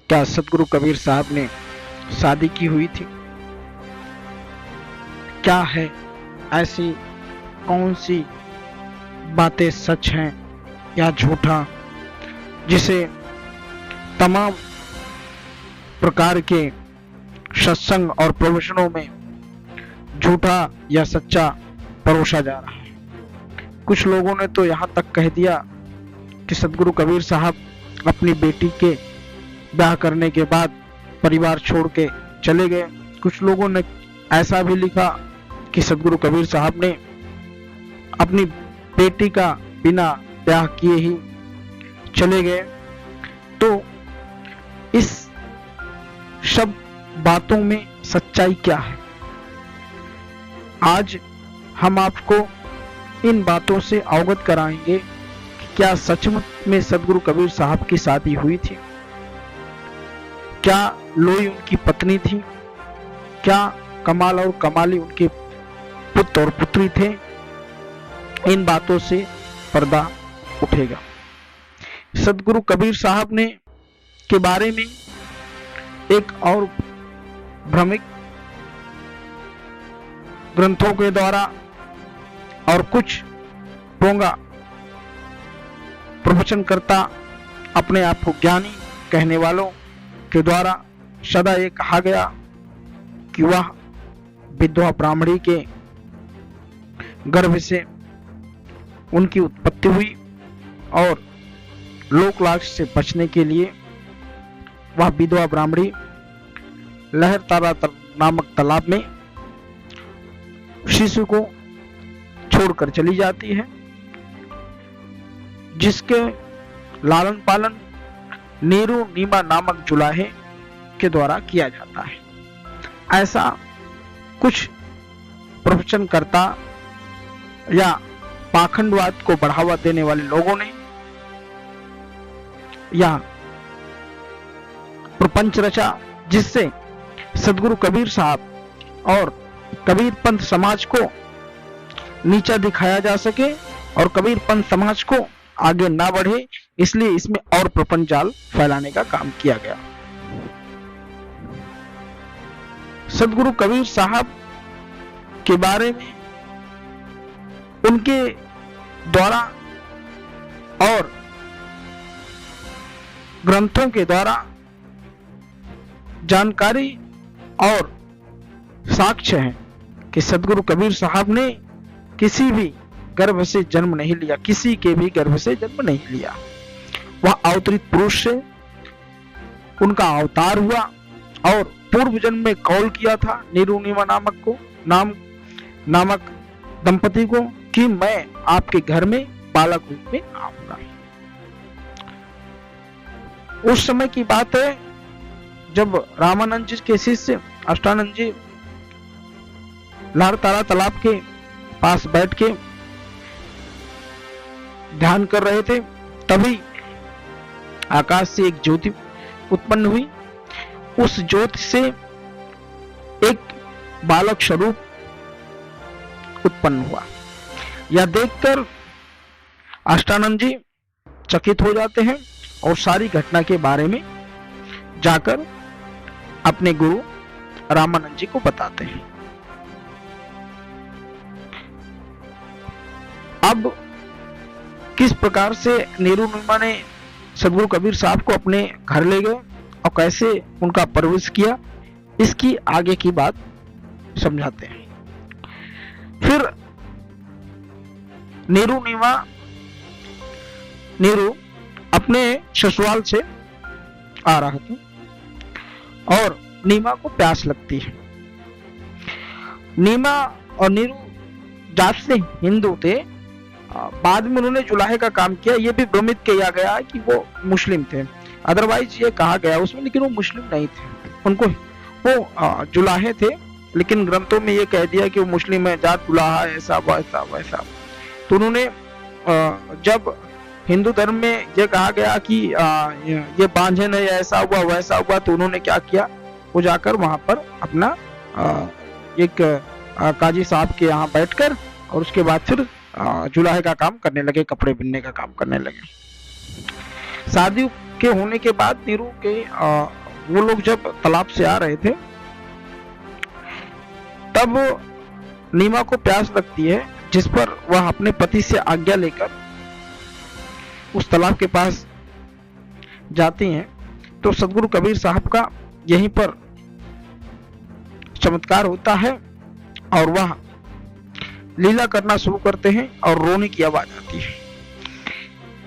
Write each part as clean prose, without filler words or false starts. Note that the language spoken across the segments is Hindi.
क्या सदगुरु कबीर साहब ने शादी की हुई थी? क्या है ऐसी कौन सी बातें सच हैं या झूठा, जिसे तमाम प्रकार के सत्संग और प्रवचनों में झूठा या सच्चा परोसा जा रहा है। कुछ लोगों ने तो यहाँ तक कह दिया कि सदगुरु कबीर साहब अपनी बेटी के ब्याह करने के बाद परिवार छोड़ के चले गए। कुछ लोगों ने ऐसा भी लिखा कि सदगुरु कबीर साहब ने अपनी बेटी का बिना ब्याह किए ही चले गए। तो इस सब बातों में सच्चाई क्या है? आज हम आपको इन बातों से अवगत कराएंगे कि क्या सचमुच में सदगुरु कबीर साहब की शादी हुई थी? क्या लोई उनकी पत्नी थी? क्या कमाल और कमाली उनके पुत्र और पुत्री थे? इन बातों से पर्दा उठेगा। सदगुरु कबीर साहब ने के बारे में एक और भ्रमिक ग्रंथों के द्वारा और कुछ पोंगा प्रवचनकर्ता अपने आप को ज्ञानी कहने वालों के द्वारा सदा ये कहा गया कि वह विधवा ब्राह्मणी के गर्भ से उनकी उत्पत्ति हुई और लोकलाज से बचने के लिए वह विधवा ब्राह्मणी लहर तारा नामक तालाब में शिशु को छोड़कर चली जाती है, जिसके लालन पालन नीरू नीमा नामक जुलाहे के द्वारा किया जाता है। ऐसा कुछ प्रवचनकर्ता या पाखंडवाद को बढ़ावा देने वाले लोगों ने या प्रपंच रचा, जिससे सदगुरु कबीर साहब और कबीर पंथ समाज को नीचा दिखाया जा सके और कबीर पंथ समाज को आगे ना बढ़े, इसलिए इसमें और प्रपंच जाल फैलाने का काम किया गया। सदगुरु कबीर साहब के बारे में उनके द्वारा और ग्रंथों के द्वारा जानकारी और साक्ष्य है कि सदगुरु कबीर साहब ने किसी भी गर्भ से जन्म नहीं लिया, किसी के भी गर्भ से जन्म नहीं लिया। वह अवतरित पुरुष से उनका अवतार हुआ और पूर्व जन्म में कौल किया था नीरुनिमा नामक दंपति को कि मैं आपके घर में बालक रूप में आऊंगा। उस समय की बात है जब रामानंद जी के शिष्य अष्टानंद जी लार तारा तालाब के पास बैठ के ध्यान कर रहे थे, तभी आकाश से एक ज्योति उत्पन्न हुई। उस ज्योति से एक बालक स्वरूप उत्पन्न हुआ। यह देखकर अष्टानंद जी चकित हो जाते हैं और सारी घटना के बारे में जाकर अपने गुरु रामानंद जी को बताते हैं। अब किस प्रकार से नीरुनिमा ने सदगुरु कबीर साहब को अपने घर ले गए और कैसे उनका परवरिश किया, इसकी आगे की बात समझाते हैं। फिर नीरू अपने ससुराल से आ रहा था और नीमा को प्यास लगती है। नीमा और नीरू जात से हिंदू थे, बाद में उन्होंने जुलाहे का काम किया। ये भी भ्रमित किया गया कि वो मुस्लिम थे, अदरवाइज ये कहा गया उसमें, लेकिन वो मुस्लिम नहीं थे। उनको वो जुलाहे थे, लेकिन ग्रंथों में ये कह दिया कि वो मुस्लिम है, जात जुलाहा है, ऐसा वैसा। तो उन्होंने जब हिंदू धर्म में ये कहा गया कि ये बांझन है, ऐसा हुआ वैसा हुआ, तो उन्होंने क्या किया, वो जाकर वहां पर अपना एक काजी साहब के यहाँ बैठकर और उसके बाद फिर जुलाहे का काम करने लगे, कपड़े बिनने का काम करने लगे। शादी के होने के बाद नीरू के वो लोग जब तालाब से आ रहे थे, तब नीमा को प्यास लगती है, जिस पर वह अपने पति से आज्ञा लेकर उस तालाब के पास जाती हैं। तो सदगुरु कबीर साहब का यहीं पर चमत्कार होता है और वह लीला करना शुरू करते हैं और रोने की आवाज आती है।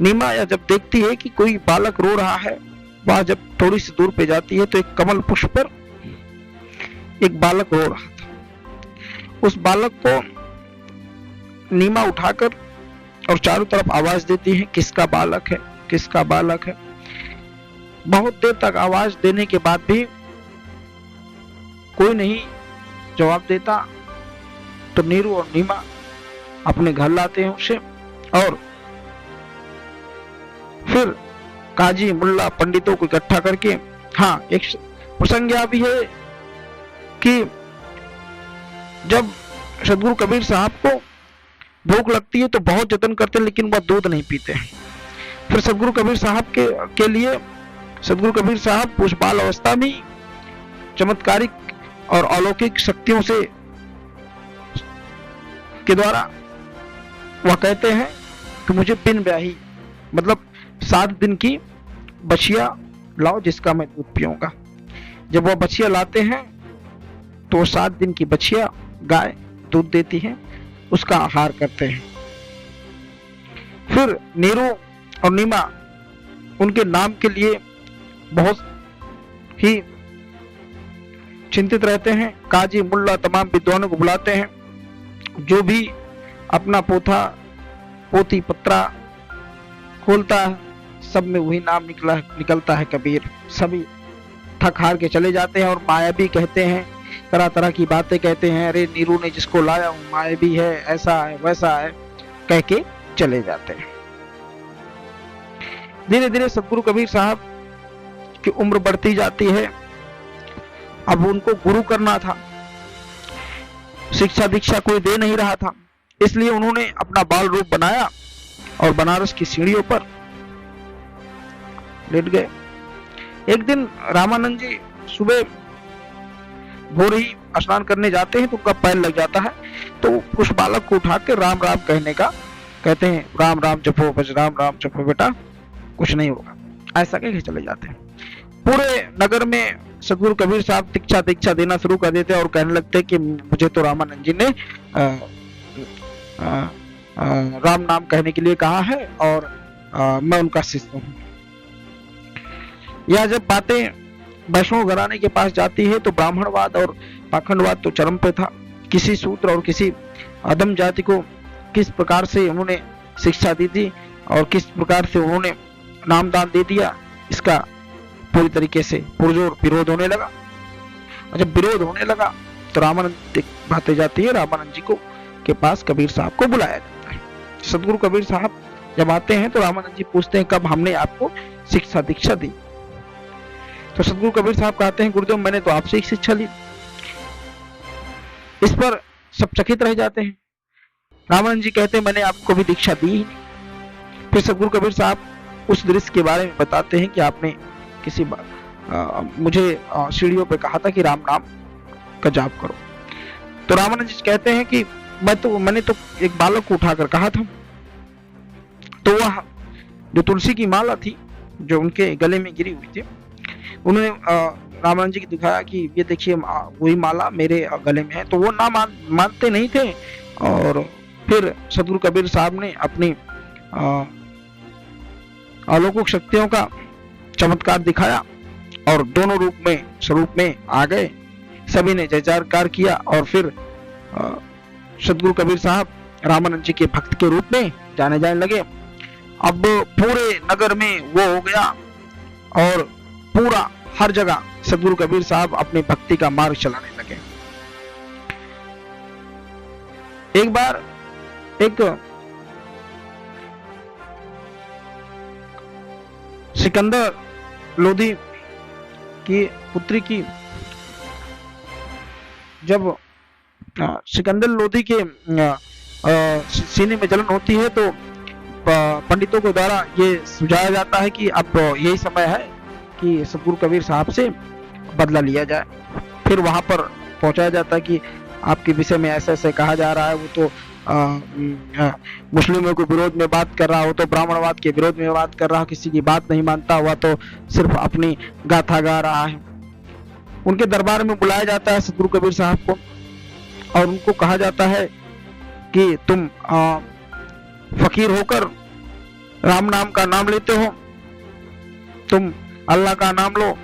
नीमा या जब देखती है कि कोई बालक रो रहा है, वह जब थोड़ी सी दूर पे जाती है तो एक कमल पुष्प पर एक बालक रो रहा था। उस बालक को नीमा उठाकर और चारों तरफ आवाज देती है, किसका बालक है, किसका बालक है। बहुत देर तक आवाज देने के बाद भी कोई नहीं जवाब देता। तो नीरू और नीमा अपने घर लाते हैं उसे और फिर काजी मुल्ला पंडितों को इकट्ठा करके, हाँ एक प्रसंग यह भी है कि जब सदगुरु कबीर साहब को भूख लगती है तो बहुत जतन करते हैं, लेकिन वह दूध नहीं पीते हैं। फिर सदगुरु कबीर साहब के लिए सदगुरु कबीर साहब उस बाल अवस्था में चमत्कारिक और अलौकिक शक्तियों से के द्वारा वह कहते हैं कि मुझे बिन ब्याही मतलब 7 दिन की बछिया लाओ जिसका मैं दूध पीऊंगा। जब वह बछिया लाते हैं तो 7 दिन की बछिया गाय दूध देती है, उसका आहार करते हैं। फिर नीरू और नीमा उनके नाम के लिए बहुत ही चिंतित रहते हैं। काजी मुल्ला तमाम विद्वानों को बुलाते हैं, जो भी अपना पोथा पोती पत्रा खोलता है सब में वही नाम निकलता है कबीर। सभी थक हार के चले जाते हैं और मायावी कहते हैं, तरह तरह की बातें कहते हैं, अरे नीरू ने जिसको लाया हूं मायावी है, ऐसा है वैसा है, कह के चले जाते हैं। धीरे धीरे सदगुरु कबीर साहब की उम्र बढ़ती जाती है। अब उनको गुरु करना था, शिक्षा दीक्षा कोई दे नहीं रहा था, इसलिए उन्होंने अपना बाल रूप बनाया और बनारस की सीढ़ियों पर लेट गए। एक दिन रामानंद जी सुबह भोर ही स्नान करने जाते हैं तो उनका पैर लग जाता है, तो उस बालक को उठा के राम राम कहने का कहते हैं, राम राम जपो बज राम राम जपो बेटा, कुछ नहीं होगा, ऐसा कह के चले जाते हैं। पूरे नगर में सदगुरु कबीर साहब दीक्षा देना शुरू कर देते और कहने लगते कि मुझे तो रामानंद जी ने राम नाम कहने के लिए कहा है और मैं उनका शिष्य हूँ। यह जब बातें वैष्णव घराने के पास जाती है तो ब्राह्मणवाद और पाखंडवाद तो चरम पे था। किसी सूत्र और किसी अधम जाति को किस प्रकार से उन्होंने शिक्षा दी थी और किस प्रकार से उन्होंने नामदान दे दिया, इसका पूरी तरीके से पुरजोर विरोध होने लगा। और जब विरोध होने लगा तो रामानंद बातें जाती है, रामानंद जी को के पास कबीर साहब को बुलाया जाता है। सदगुरु कबीर साहब जब आते हैं तो रामानंद जी पूछते हैं, कब हमने आपको शिक्षा दीक्षा दी? तो सदगुरु कबीर साहब कहते हैं, गुरुदेव मैंने तो आपसे एक शिक्षा ली। इस पर सब चकित रह जाते हैं। रामानंद जी कहते हैं, मैंने आपको भी दीक्षा दी ही नहीं। फिर सदगुरु कबीर साहब उस दृश्य के बारे में बताते हैं कि आपने किसी मुझे सीढ़ियों पे कहा था कि राम नाम का जाप करो। तो रामानंद जी कहते हैं कि मैंने तो एक बालक को उठाकर कहा था, तो वह जो तुलसी की माला थी जो उनके गले में गिरी हुई थी, उन्होंने रामानंद जी को दिखाया कि ये देखिए वही माला मेरे गले में है। तो वो ना मानते नहीं थे और फिर सदगुरु कबीर साहब ने अपनी अलौकिक शक्तियों का चमत्कार दिखाया और दोनों स्वरूप में आ गए। सभी ने जय जयकार किया और फिर सदगुरु कबीर साहब रामानंद जी के भक्त के रूप में जाने लगे। अब पूरे नगर में वो हो गया और पूरा हर जगह सदगुरु कबीर साहब अपने भक्ति का मार्ग चलाने लगे। एक बार एक सिकंदर लोधी की पुत्री की जब सिकंदर लोधी के सीने में जलन होती है तो पंडितों के द्वारा ये सुझाया जाता है कि अब यही समय है कि सतगुरु कबीर साहब से बदला लिया जाए। फिर वहां पर पहुंचाया जाता है कि आपके विषय में ऐसे ऐसे कहा जा रहा है, वो तो मुस्लिमों के विरोध में बात कर रहा हो, तो ब्राह्मणवाद के विरोध में बात कर रहा हो, किसी की बात नहीं मानता हुआ, तो सिर्फ अपनी गाथा गा रहा है। उनके दरबार में बुलाया जाता है सतगुरु कबीर साहब को और उनको कहा जाता है कि तुम फकीर होकर राम नाम का नाम लेते हो, तुम अल्लाह का नाम लो।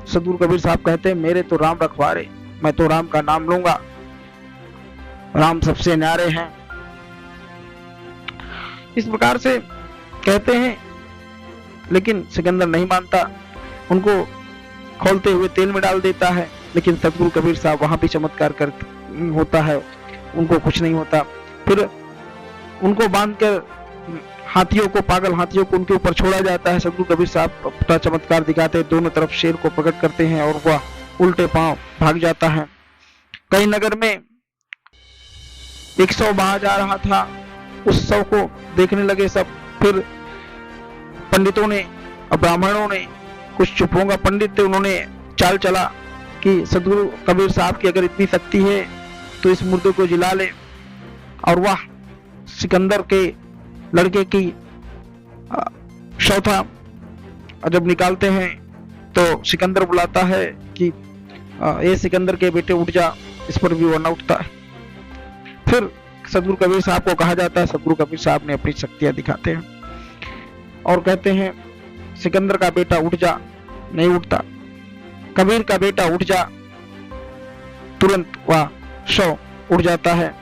सतगुरु कबीर साहब कहते हैं मेरे तो राम रखवारे, मैं तो राम का नाम लूंगा, राम सबसे न्यारे हैं। इस प्रकार से कहते हैं, लेकिन सिकंदर नहीं मानता, उनको खोलते हुए तेल में डाल देता है। लेकिन सतगुरु कबीर साहब वहां भी चमत्कार कर होता है, उनको कुछ नहीं होता। फिर उनको बांधकर हाथियों को, पागल हाथियों को उनके ऊपर छोड़ा जाता है। सतगुरु कबीर साहब अपना चमत्कार दिखाते हैं, दोनों तरफ शेर को प्रकट करते हैं और वह उल्टे पांव भाग जाता है। कई नगर में एक शव बहा जा रहा था, उस शव को देखने लगे सब। फिर पंडितों ने और ब्राह्मणों ने, कुछ चुपोंगा पंडित थे, उन्होंने चाल चला कि सतगुरु कबीर साहब की अगर इतनी शक्ति है तो इस मुर्दे को जिला ले। और वह सिकंदर के लड़के की शव था। जब निकालते हैं तो सिकंदर बुलाता है कि ये सिकंदर के बेटे उठ जा, इस पर भी वो न उठता है। फिर सतगुरु कबीर साहब को कहा जाता है, सतगुरु कबीर साहब ने अपनी शक्तियां दिखाते हैं और कहते हैं सिकंदर का बेटा उठ जा, नहीं उठता। कबीर का बेटा उठ जा, तुरंत वह शव उठ जाता है।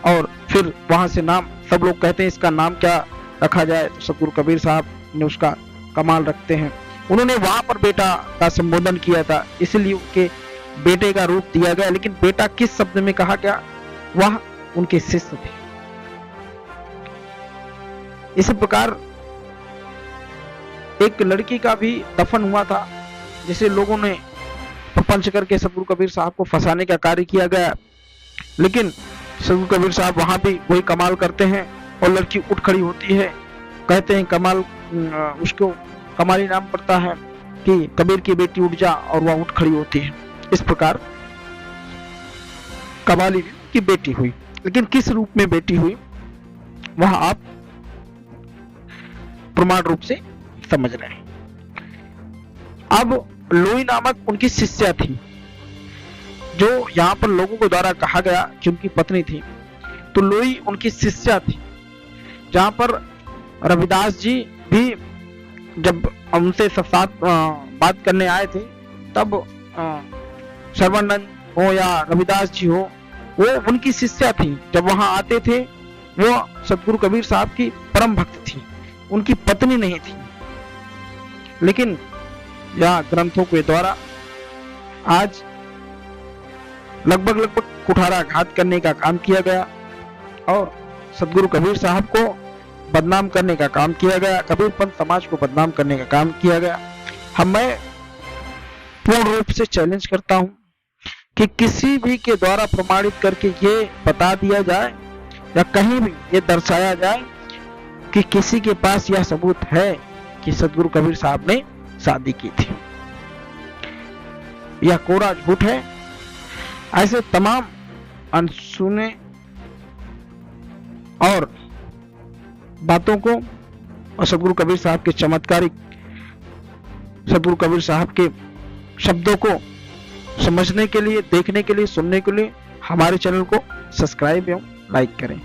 और फिर वहां से नाम, सब लोग कहते हैं इसका नाम क्या रखा जाए, तो सतगुरु कबीर साहब ने उसका कमाल रखते हैं। उन्होंने वहां पर बेटा का संबोधन किया था, इसलिए उनके बेटे का रूप दिया गया। लेकिन बेटा किस शब्द में कहा गया, वह उनके शिष्य थे। इसी प्रकार एक लड़की का भी दफन हुआ था, जिसे लोगों ने प्रपंच करके सतगुरु कबीर साहब को फंसाने का कार्य किया गया। लेकिन सतगुरु कबीर साहब वहां भी वही कमाल करते हैं और लड़की उठ खड़ी होती है। कहते हैं कमाल, उसको कमाली नाम पड़ता है कि कबीर की बेटी उठ जा, और वह उठ खड़ी होती है। इस प्रकार कमाली की बेटी हुई। लेकिन किस रूप में बेटी हुई, वह आप प्रमाण रूप से समझ रहे हैं। अब लोई नामक उनकी शिष्या थी, जो यहाँ पर लोगों के द्वारा कहा गया कि उनकी पत्नी थी। तो लोई उनकी शिष्या थी। जहां पर रविदास जी भी जब उनसे साथ बात करने आए थे, तब सर्वानंद हो या रविदास जी हो, वो उनकी शिष्या थी। जब वहां आते थे, वो सतगुरु कबीर साहब की परम भक्त थी, उनकी पत्नी नहीं थी। लेकिन यह ग्रंथों के द्वारा आज लगभग कुठाराघात करने का काम किया गया और सतगुरु कबीर साहब को बदनाम करने का काम किया गया, कबीर पंथ समाज को बदनाम करने का काम किया गया। मैं पूर्ण रूप से चैलेंज करता हूं कि किसी भी के द्वारा प्रमाणित करके ये बता दिया जाए या कहीं भी ये दर्शाया जाए कि किसी के पास यह सबूत है कि सतगुरु कबीर साहब ने शादी की थी, यह कोरा झूठ है। ऐसे तमाम अनसुने और बातों को और सतगुरु कबीर साहब के चमत्कारिक, सतगुरु कबीर साहब के शब्दों को समझने के लिए, देखने के लिए, सुनने के लिए हमारे चैनल को सब्सक्राइब एवं लाइक करें।